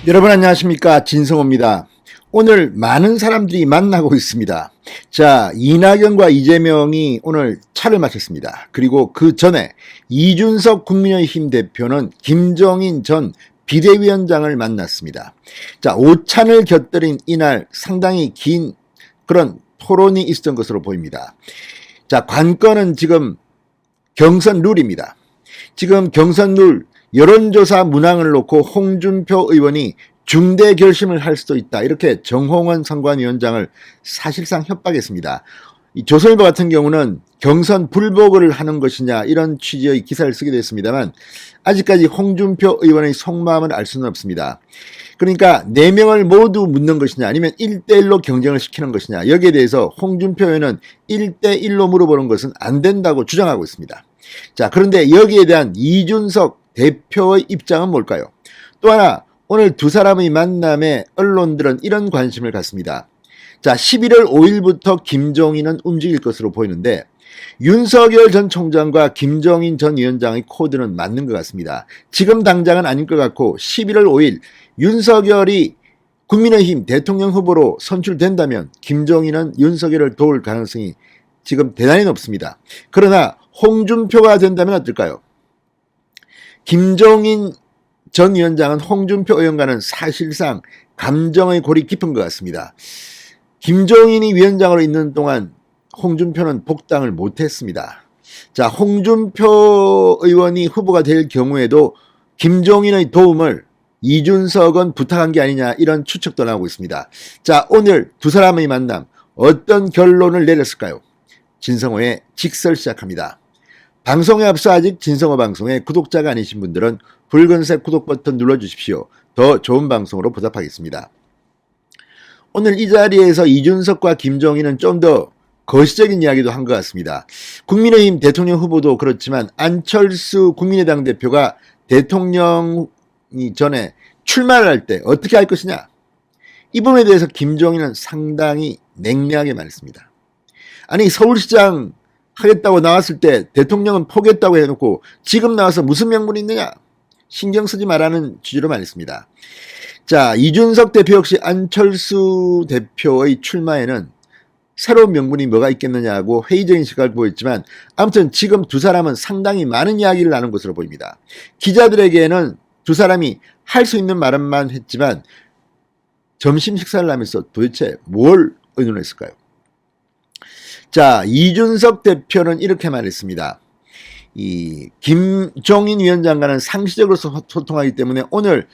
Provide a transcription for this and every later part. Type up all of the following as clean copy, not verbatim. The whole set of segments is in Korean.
여러분 안녕하십니까, 진성호입니다. 오늘 많은 사람들이 만나고 있습니다. 자, 이낙연과 이재명이 오늘 차를 마셨습니다. 그리고 그 전에 이준석 국민의힘 대표는 김종인 전 비대위원장을 만났습니다. 자, 오찬을 곁들인 이날 상당히 긴 그런 토론이 있었던 것으로 보입니다. 자, 관건은 지금 경선 룰입니다. 지금 경선 룰 여론조사 문항을 놓고 홍준표 의원이 중대 결심을 할 수도 있다, 이렇게 정홍원 선관위원장을 사실상 협박했습니다. 이 조선일보 같은 경우는 경선 불복을 하는 것이냐 이런 취지의 기사를 쓰기도 했습니다만 아직까지 홍준표 의원의 속마음을 알 수는 없습니다. 그러니까 4명을 모두 묻는 것이냐 아니면 1대1로 경쟁을 시키는 것이냐, 여기에 대해서 홍준표 의원은 1대1로 물어보는 것은 안 된다고 주장하고 있습니다. 자, 그런데 여기에 대한 이준석 대표의 입장은 뭘까요? 또 하나, 오늘 두 사람의 만남에 언론들은 이런 관심을 갖습니다. 자, 11월 5일부터 김종인은 움직일 것으로 보이는데 윤석열 전 총장과 김종인 전 위원장의 코드는 맞는 것 같습니다. 지금 당장은 아닐 것 같고 11월 5일 윤석열이 국민의힘 대통령 후보로 선출된다면 김종인은 윤석열을 도울 가능성이 지금 대단히 높습니다. 그러나 홍준표가 된다면 어떨까요? 김종인 전 위원장은 홍준표 의원과는 사실상 감정의 골이 깊은 것 같습니다. 김종인이 위원장으로 있는 동안 홍준표는 복당을 못했습니다. 자, 홍준표 의원이 후보가 될 경우에도 김종인의 도움을 이준석은 부탁한 게 아니냐, 이런 추측도 나오고 있습니다. 자, 오늘 두 사람의 만남 어떤 결론을 내렸을까요? 진성호의 직설 시작합니다. 방송에 앞서 아직 진성호 방송의 구독자가 아니신 분들은 붉은색 구독 버튼 눌러주십시오. 더 좋은 방송으로 보답하겠습니다. 오늘 이 자리에서 이준석과 김종인은 좀 더 거시적인 이야기도 한 것 같습니다. 국민의힘 대통령 후보도 그렇지만 안철수 국민의당 대표가 대통령이 전에 출마를 할 때 어떻게 할 것이냐, 이 부분에 대해서 김종인은 상당히 냉랭하게 말했습니다. 아니, 서울시장 하겠다고 나왔을 때 대통령은 포기했다고 해놓고 지금 나와서 무슨 명분이 있느냐, 신경 쓰지 말라는 취지로 말했습니다. 자, 이준석 대표 역시 안철수 대표의 출마에는 새로운 명분이 뭐가 있겠느냐고 회의적인 시각을 보였지만 아무튼 지금 두 사람은 상당히 많은 이야기를 나눈 것으로 보입니다. 기자들에게는 두 사람이 할 수 있는 말만 했지만 점심 식사를 하면서 도대체 뭘 의논했을까요? 자, 이준석 대표는 이렇게 말했습니다. 이 김종인 위원장과는 상시적으로 소통하기 때문에 오늘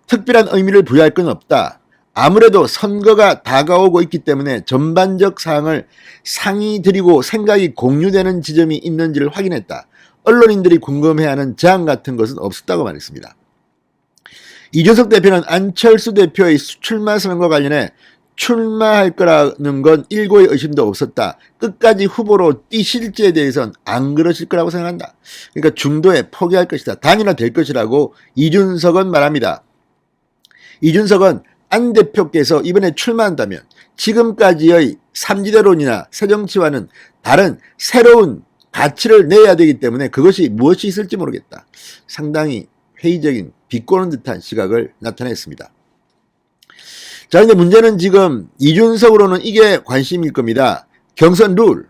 특별한 의미를 부여할 건 없다. 아무래도 선거가 다가오고 있기 때문에 전반적 사항을 상의 드리고 생각이 공유되는 지점이 있는지를 확인했다. 언론인들이 궁금해하는 제안 같은 것은 없었다고 말했습니다. 이준석 대표는 안철수 대표의 출마 선언과 관련해 출마할 거라는 건 일고의 의심도 없었다. 끝까지 후보로 뛰실지에 대해서는 안 그러실 거라고 생각한다. 그러니까 중도에 포기할 것이다. 단일화될 것이라고 이준석은 말합니다. 이준석은 안 대표께서 이번에 출마한다면 지금까지의 삼지대론이나 새정치와는 다른 새로운 가치를 내야 되기 때문에 그것이 무엇이 있을지 모르겠다. 상당히 회의적인 비꼬는 듯한 시각을 나타냈습니다. 자, 근데 문제는 지금 이준석으로는 이게 관심일 겁니다. 경선 룰.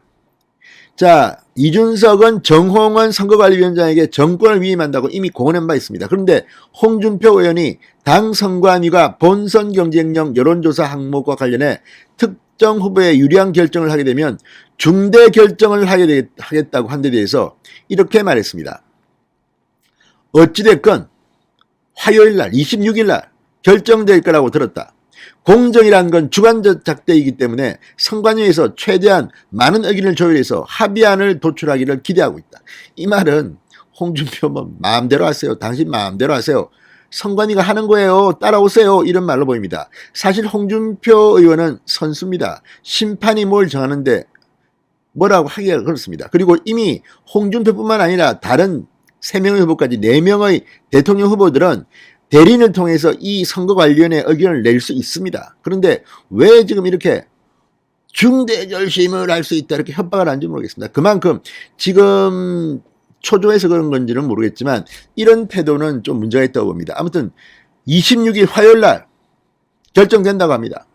자, 이준석은 정홍원 선거관리위원장에게 정권을 위임한다고 이미 공언한 바 있습니다. 그런데 홍준표 의원이 당 선관위가 본선 경쟁력 여론조사 항목과 관련해 특정 후보에 유리한 결정을 하게 되면 중대 결정을 하겠다고 한 데 대해서 이렇게 말했습니다. 어찌됐건 화요일날 26일날 결정될 거라고 들었다. 공정이라는 건 주관적 작대이기 때문에 선관위에서 최대한 많은 의견을 조율해서 합의안을 도출하기를 기대하고 있다. 이 말은 홍준표 뭐 마음대로 하세요. 당신 마음대로 하세요. 선관위가 하는 거예요. 따라오세요. 이런 말로 보입니다. 사실 홍준표 의원은 선수입니다. 심판이 뭘 정하는데 뭐라고 하기가 그렇습니다. 그리고 이미 홍준표뿐만 아니라 다른 3명의 후보까지 4명의 대통령 후보들은 대리인을 통해서 이 선거관리위원회 의견을 낼 수 있습니다. 그런데 왜 지금 이렇게 중대 결심을 할 수 있다 이렇게 협박을 하는지 모르겠습니다. 그만큼 지금 초조해서 그런 건지는 모르겠지만 이런 태도는 좀 문제가 있다고 봅니다. 아무튼 26일 화요일 날 결정된다고 합니다.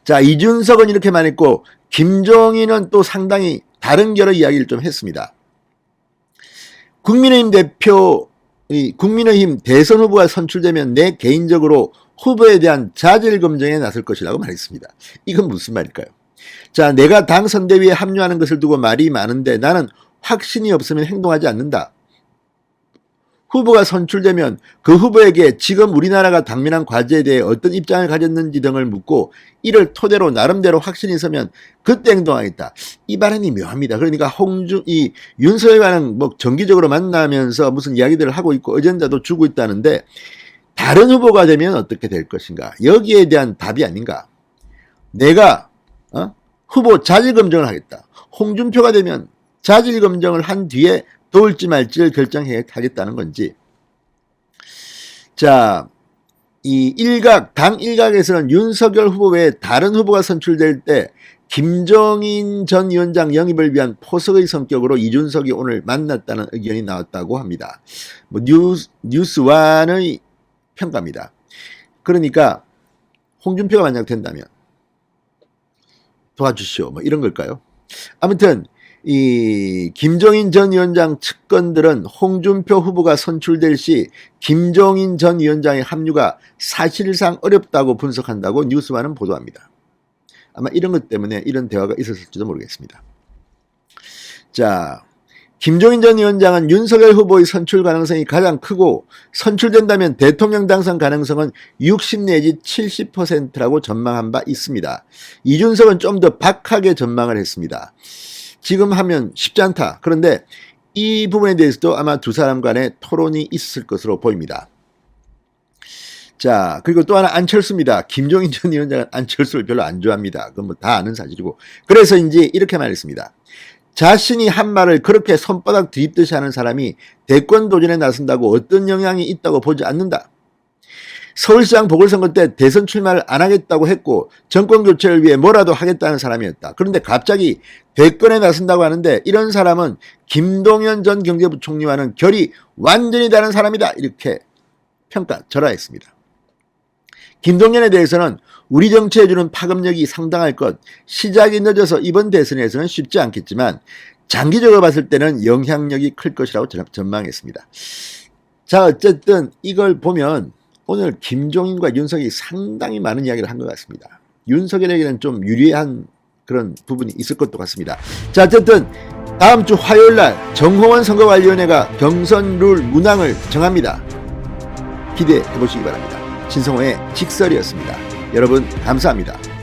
자, 이준석은 이렇게 말했고 김종인은 또 상당히 다른 결의 이야기를 좀 했습니다. 국민의힘 대선 후보가 선출되면 내 개인적으로 후보에 대한 자질 검증에 나설 것이라고 말했습니다. 이건 무슨 말일까요? 자, 내가 당 선대위에 합류하는 것을 두고 말이 많은데 나는 확신이 없으면 행동하지 않는다. 후보가 선출되면 그 후보에게 지금 우리나라가 당면한 과제에 대해 어떤 입장을 가졌는지 등을 묻고 이를 토대로 나름대로 확신이 서면 그때 행동하겠다. 이 발언이 묘합니다. 그러니까 윤석열과는 뭐 정기적으로 만나면서 무슨 이야기들을 하고 있고 어젠다도 주고 있다는데 다른 후보가 되면 어떻게 될 것인가? 여기에 대한 답이 아닌가? 내가 후보 자질 검증을 하겠다. 홍준표가 되면 자질 검증을 한 뒤에 도울지 말지를 결정하겠다는 건지. 자, 당 일각에서는 윤석열 후보 외에 다른 후보가 선출될 때 김종인 전 위원장 영입을 위한 포석의 성격으로 이준석이 오늘 만났다는 의견이 나왔다고 합니다. 뭐 뉴스완의 평가입니다. 그러니까 홍준표가 만약 된다면 도와주시오. 뭐 이런 걸까요? 아무튼 김종인 전 위원장 측근들은 홍준표 후보가 선출될 시 김종인 전 위원장의 합류가 사실상 어렵다고 분석한다고 뉴스와는 보도합니다. 아마 이런 것 때문에 이런 대화가 있었을지도 모르겠습니다. 자, 김종인 전 위원장은 윤석열 후보의 선출 가능성이 가장 크고 선출된다면 대통령 당선 가능성은 60 내지 70%라고 전망한 바 있습니다. 이준석은 좀 더 박하게 전망을 했습니다. 지금 하면 쉽지 않다. 그런데 이 부분에 대해서도 아마 두 사람 간의 토론이 있을 것으로 보입니다. 자, 그리고 또 하나 안철수입니다. 김종인 전 위원장은 안철수를 별로 안 좋아합니다. 그건 뭐 다 아는 사실이고. 그래서인지 이렇게 말했습니다. 자신이 한 말을 그렇게 손바닥 뒤집듯이 하는 사람이 대권 도전에 나선다고 어떤 영향이 있다고 보지 않는다. 서울시장 보궐선거 때 대선 출마를 안 하겠다고 했고 정권 교체를 위해 뭐라도 하겠다는 사람이었다. 그런데 갑자기 대권에 나선다고 하는데 이런 사람은 김동연 전 경제부총리와는 결이 완전히 다른 사람이다. 이렇게 절하했습니다. 김동연에 대해서는 우리 정치에 주는 파급력이 상당할 것, 시작이 늦어서 이번 대선에서는 쉽지 않겠지만 장기적으로 봤을 때는 영향력이 클 것이라고 전망했습니다. 자, 어쨌든 이걸 보면 오늘 김종인과 윤석이 상당히 많은 이야기를 한 것 같습니다. 윤석열에게는 좀 유리한 그런 부분이 있을 것도 같습니다. 자, 어쨌든 다음 주 화요일 날 정홍원 선거관리위원회가 경선 룰 문항을 정합니다. 기대해 보시기 바랍니다. 진성호의 직설이었습니다. 여러분 감사합니다.